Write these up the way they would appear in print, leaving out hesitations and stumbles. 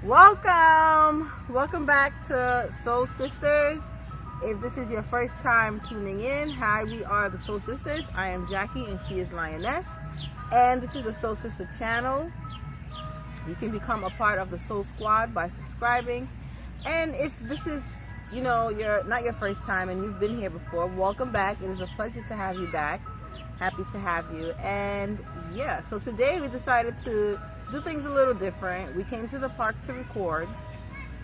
Welcome back to Soul Sisters. If this is your first time tuning in, hi, we are the Soul Sisters. I am Jackie and she is Lioness, and this is the Soul Sister channel. You can become a part of the Soul Squad by subscribing, and if this is you're not your first time and you've been here before, welcome back. It is a pleasure to have you back. Happy to have you. And yeah, so today we decided to do things a little different. We came to the park to record,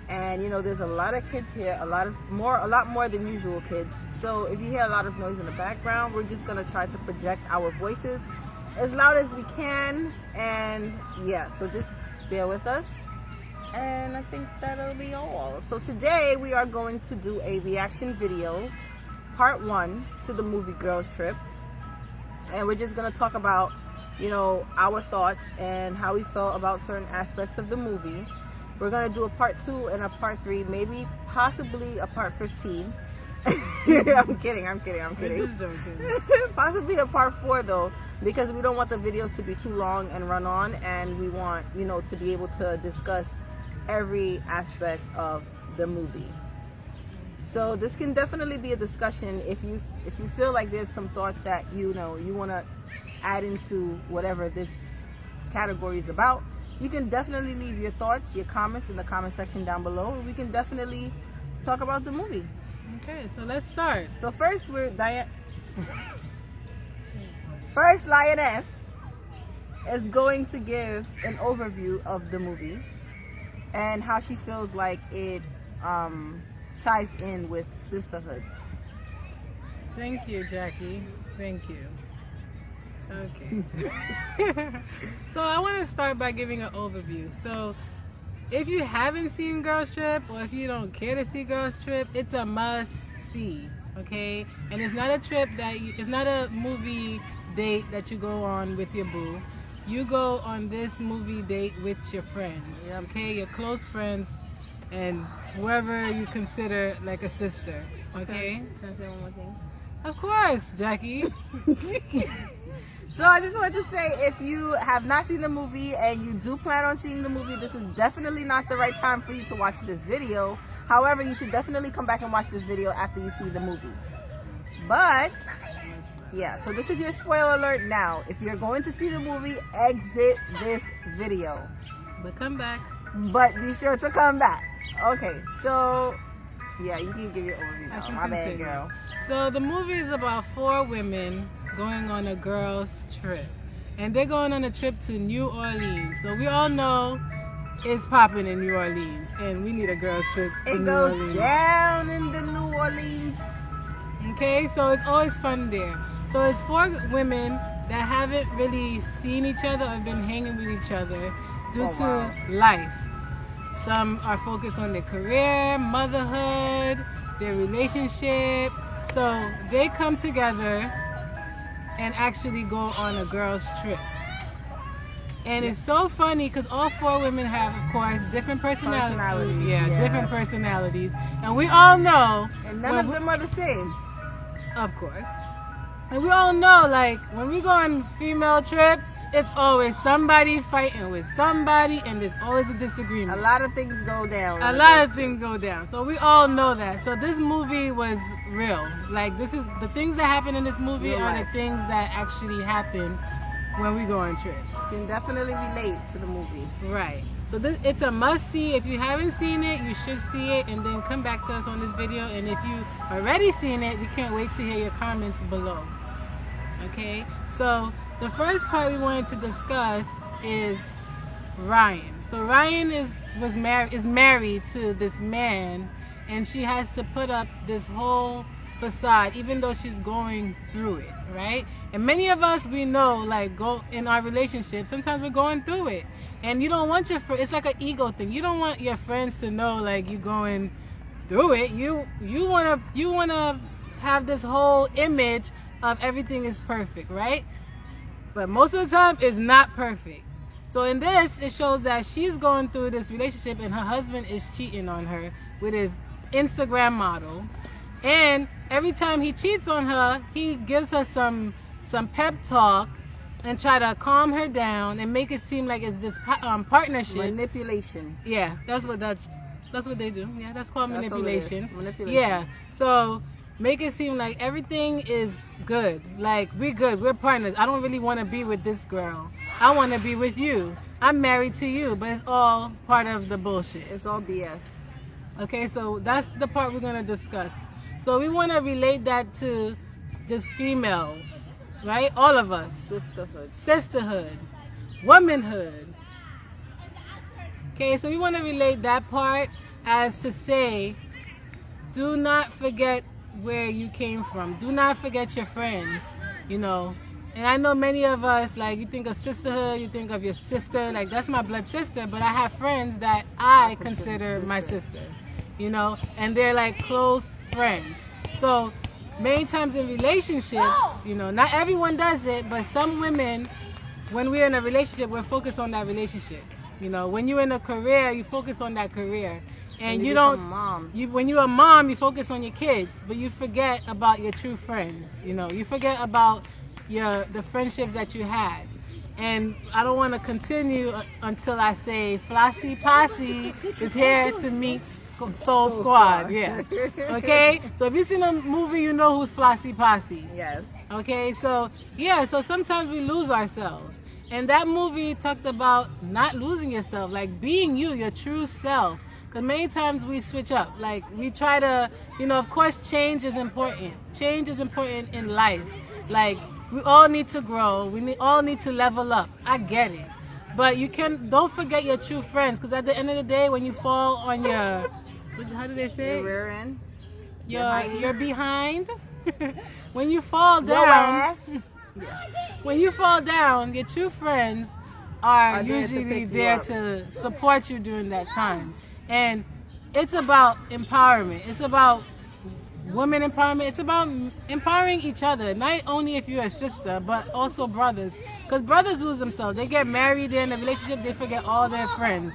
and there's a lot of kids here, a lot more than usual kids. So if you hear a lot of noise in the background, we're just gonna try to project our voices as loud as we can, and yeah, so just bear with us, and I think that'll be all. So today we are going to do a reaction video, part 1 to the movie Girls Trip, and we're just gonna talk about our thoughts and how we felt about certain aspects of the movie. We're gonna do a part 2 and a part 3, maybe possibly a part 15. I'm kidding. Possibly a part 4 though, because we don't want the videos to be too long and run on, and we want to be able to discuss every aspect of the movie. So this can definitely be a discussion. If you feel like there's some thoughts that you want to add into whatever this category is about, you can definitely leave your thoughts, your comments in the comment section down below, and we can definitely talk about the movie. Okay, so let's start. So first Lioness is going to give an overview of the movie and how she feels like it ties in with sisterhood. Thank you, Jackie. Thank you. Okay. So I want to start by giving an overview. So if you haven't seen Girls Trip, or if you don't care to see Girls Trip, it's a must see, okay? And it's not a trip it's not a movie date that you go on with your boo. You go on this movie date with your friends, okay? Your close friends and whoever you consider like a sister, okay? Can I say one more thing? Of course, Jackie. So I just want to say, if you have not seen the movie and you do plan on seeing the movie, this is definitely not the right time for you to watch this video. However, you should definitely come back and watch this video after you see the movie. But yeah, so this is your spoiler alert now. If you're going to see the movie, exit this video. But come back. But be sure to come back. Okay, so yeah, you can give your overview now. My bad, girl. So the movie is about 4 women going on a girls trip, and they're going on a trip to New Orleans. So we all know it's popping in New Orleans, and we need a girls trip to New Orleans. It goes down in the New Orleans. Okay, so it's always fun there. So it's 4 women that haven't really seen each other or been hanging with each other due to life. Some are focused on their career, motherhood, their relationship. So they come together and actually go on a girls trip. And it's so funny because all 4 women have, of course, different personalities. Yeah, different personalities. And we all know. And none of them are the same. Of course. And we all know, like, when we go on female trips, it's always somebody fighting with somebody, and there's always a disagreement. A lot of things go down. A lot of things go down. So we all know that. So this movie was real. Like, this is the things that happen in this movie are the things that actually happen when we go on trips. You can definitely relate to the movie. Right. So it's a must-see. If you haven't seen it, you should see it, and then come back to us on this video. And if you already seen it, we can't wait to hear your comments below. Okay? So the first part we wanted to discuss is Ryan. So Ryan is married to this man, and she has to put up this whole facade even though she's going through it, right? And many of us, we know, like, go in our relationship, sometimes we're going through it, and you don't want it's like an ego thing. You don't want your friends to know, like, you going through it. You wanna have this whole image of everything is perfect, right? But most of the time it's not perfect. So in this, it shows that she's going through this relationship and her husband is cheating on her with his Instagram model, and every time he cheats on her, he gives her some pep talk and try to calm her down and make it seem like it's this partnership. Manipulation. Yeah, that's what they do. Yeah, that's called manipulation. Manipulation. Yeah. So make it seem like everything is good. Like, we're good. We're partners. I don't really want to be with this girl. I want to be with you. I'm married to you, but it's all part of the bullshit. It's all BS. Okay, so that's the part we're going to discuss. So we want to relate that to just females, right? All of us. Sisterhood. Womanhood. Okay, so we want to relate that part as to say, do not forget where you came from. Do not forget your friends, you know. And I know many of us, like, you think of sisterhood, you think of your sister, like, that's my blood sister, but I have friends that I consider my sister, you know, and they're like close friends. So many times in relationships, you know, not everyone does it, but some women, when we're in a relationship, we're focused on that relationship. You know, when you're in a career, you focus on that career. And you don't, when you're a mom, you focus on your kids, but you forget about your true friends. You know, you forget about the friendships that you had. And I don't want to continue until I say Flossy Posse is here to meet Soul Squad. Yeah. Okay? So if you've seen a movie, you know who's Flossy Posse. Yes. Okay? So, yeah, so sometimes we lose ourselves. And that movie talked about not losing yourself, like being you, your true self. Because many times we switch up. Like, we try to, you know, of course change is important. Change is important in life. Like, we all need to grow. We all need to level up. I get it. But don't forget your true friends. Because at the end of the day, when you fall on your, how do they say? Your rear end. You're behind. When you fall down. When you fall down, your true friends are usually there to support you during that time. And it's about empowerment. It's about women empowerment. It's about empowering each other. Not only if you're a sister, but also brothers. Because brothers lose themselves. They get married, they're in a relationship, they forget all their friends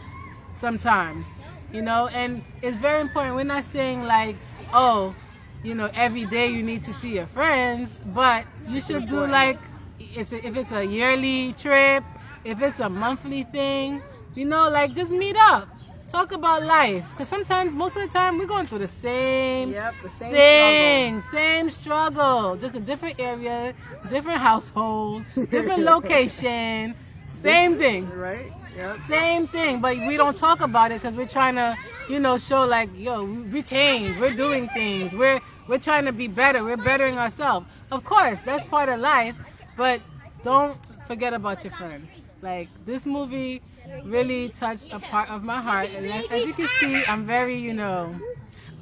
sometimes. You know, and it's very important. We're not saying like, oh, you know, every day you need to see your friends, but you should do like, if it's a yearly trip, if it's a monthly thing, you know, like just meet up. Talk about life, because sometimes, most of the time, we're going through the same thing, same struggle, just a different area, different household, different location, same thing. Right? Yep. Same thing, but we don't talk about it because we're trying to, you know, show like, yo, we changed, we're doing things, we're trying to be better, we're bettering ourselves. Of course, that's part of life, but don't forget about your friends. Like, this movie really touched a part of my heart, and as you can see, I'm very, you know,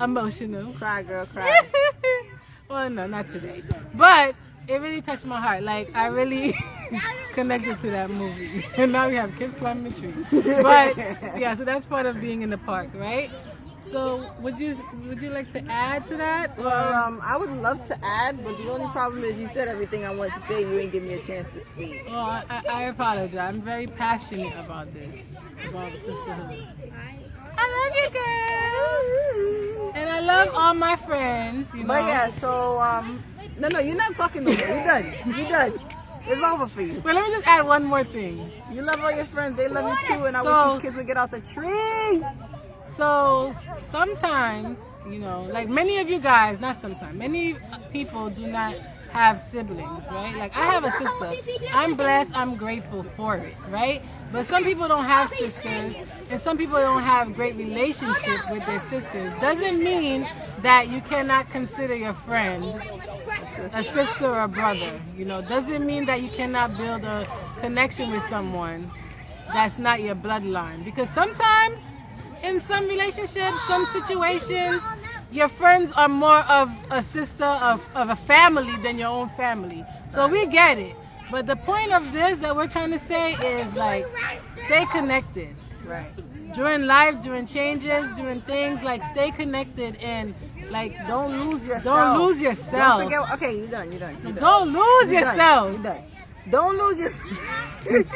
emotional. Cry, girl, cry. Well, no, not today, but it really touched my heart. Like, I really connected to that movie, and now we have kids climbing the tree. But yeah, so that's part of being in the park, right? So would you like to add to that? Well, I would love to add, but the only problem is you said everything I wanted to say. You ain't give me a chance to speak. Well, I apologize. I'm very passionate about this, about sisterhood. I love you, girl, and I love all my friends. You know. But yeah, so no, you're not talking no more. You're done. You're done. It's over for you. But let me just add one more thing. You love all your friends. They love you too, and I wish these kids would get out the tree. So sometimes, you know, like many of you guys, not sometimes, many people do not have siblings, right? Like, I have a sister. I'm blessed, I'm grateful for it, right? But some people don't have sisters, and some people don't have great relationship with their sisters. Doesn't mean that you cannot consider your friend a sister or a brother, you know. Doesn't mean that you cannot build a connection with someone that's not your bloodline. Because sometimes, in some relationships, some situations, your friends are more of a sister of a family than your own family. So we get it. But the point of this that we're trying to say is, like, stay connected. Right. During life, during changes, during things, like, stay connected and, like, don't lose yourself. Don't lose yourself. Don't forget, okay, you're done. Don't lose yourself. You're done. Don't lose yourself.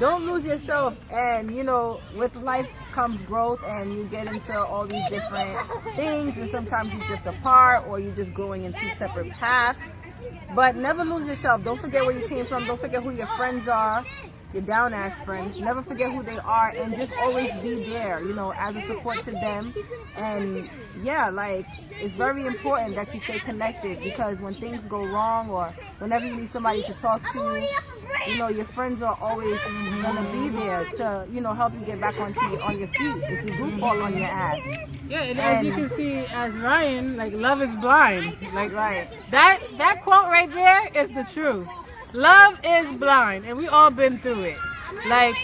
Don't lose yourself. And, you know, with life comes growth, and you get into all these different things, and sometimes you drift apart, or you're just going in two separate paths. But never lose yourself. Don't forget where you came from. Don't forget who your friends are, your down-ass friends. Never forget who they are, and just always be there, you know, as a support to them. And yeah, like, it's very important that you stay connected, because when things go wrong or whenever you need somebody to talk to, you know, your friends are always gonna be there to, you know, help you get back on your feet if you do fall on your ass. Yeah, and as you can see, as Ryan, like, love is blind. Like, right. That quote right there is the truth. Love is blind, and we all been through it. Like,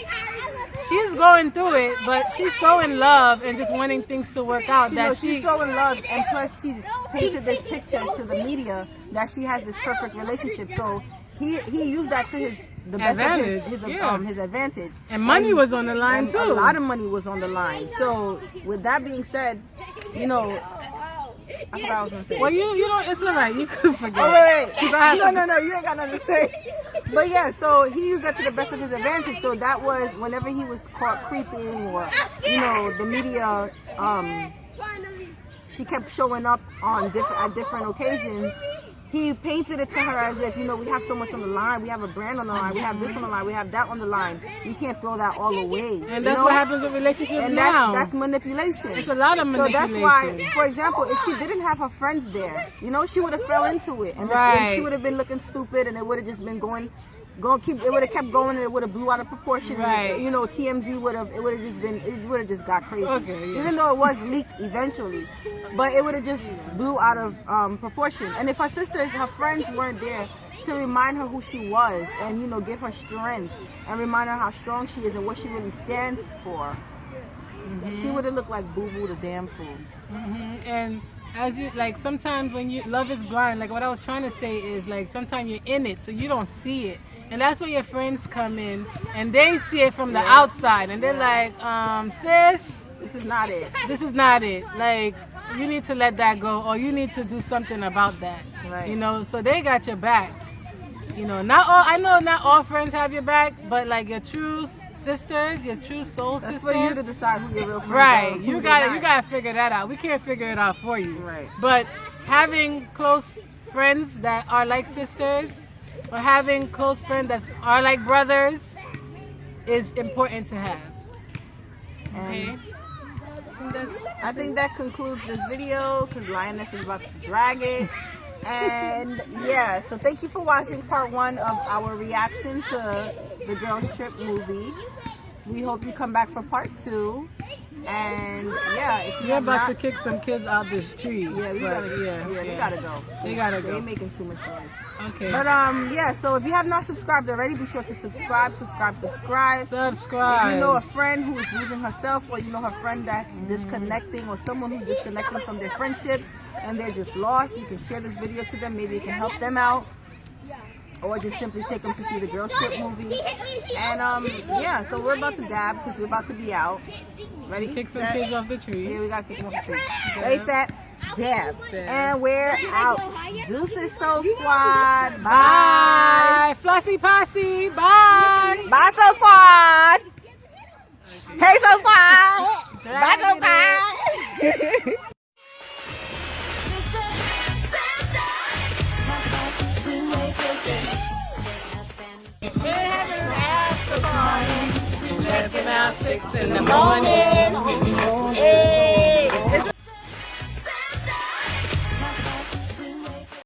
she's going through it, but she's so in love and just wanting things to work out she's so in love, and plus she painted this picture to the media that she has this perfect relationship. So he used that to his advantage. His advantage. And money was on the line too. A lot of money was on the line. So with that being said, you know, I forgot what I was gonna say. Well, you don't. It's alright. You could forget. Oh wait. No. You ain't got nothing to say. But yeah, so he used that to the best of his advantage. So that was whenever he was caught creeping, or you know, the media. She kept showing up on different occasions. He painted it to her as if, you know, we have so much on the line. We have a brand on the line. We have this on the line. We have that on the line. You can't throw that all away. And that's what happens with relationships and now. That's manipulation. It's a lot of manipulation. So that's why, for example, if she didn't have her friends there, you know, she would have fell into it. And, and she would have been looking stupid, and it would have just been it would have kept going, and it would have blew out of proportion. Right. You know, TMZ would have just got crazy. Okay, yes. Even though it was leaked eventually, but it would have just blew out of proportion. And if her friends weren't there to remind her who she was, and you know, give her strength and remind her how strong she is and what she really stands for, she would have looked like Boo Boo the damn fool. And as you, like, sometimes when love is blind, like what I was trying to say is, like, sometimes you're in it so you don't see it. And that's where your friends come in, and they see it from the outside, and they're like, sis, this is not it. This is not it. Like, you need to let that go, or you need to do something about that. Right. You know, so they got your back. You know, I know not all friends have your back, but like your true sisters, your true soul sisters. That's for you to decide who your real friends are. Right. You gotta figure that out. We can't figure it out for you. Right. But having close friends that are like sisters, or having close friends that are like brothers, is important to have. Okay. I think that concludes this video, because Lioness is about to drag it. And yeah, so thank you for watching part 1 of our reaction to the Girls Trip movie. We hope you come back for part 2. And yeah, if you're about to kick some kids out the street. Yeah, they gotta go. They gotta go. They're making too much noise. Okay. But yeah, so if you have not subscribed already, be sure to subscribe. If you know a friend who is losing herself, or you know her friend that's disconnecting, or someone who's disconnecting from their friendships and they're just lost, you can share this video to them. Maybe it can help them out. Or just simply take them to see the Girls Trip movie. And yeah, so we're about to dab because we're about to be out. Ready? Kick some kids off the tree. Yeah, we gotta kick them off the tree. Ready, set, dab. And we're out. Deuces Soul Squad. Bye. Flossy Posse. Bye. Bye, Soul Squad. Hey, Soul Squad. Bye, Soul Squad. About 6 in the morning.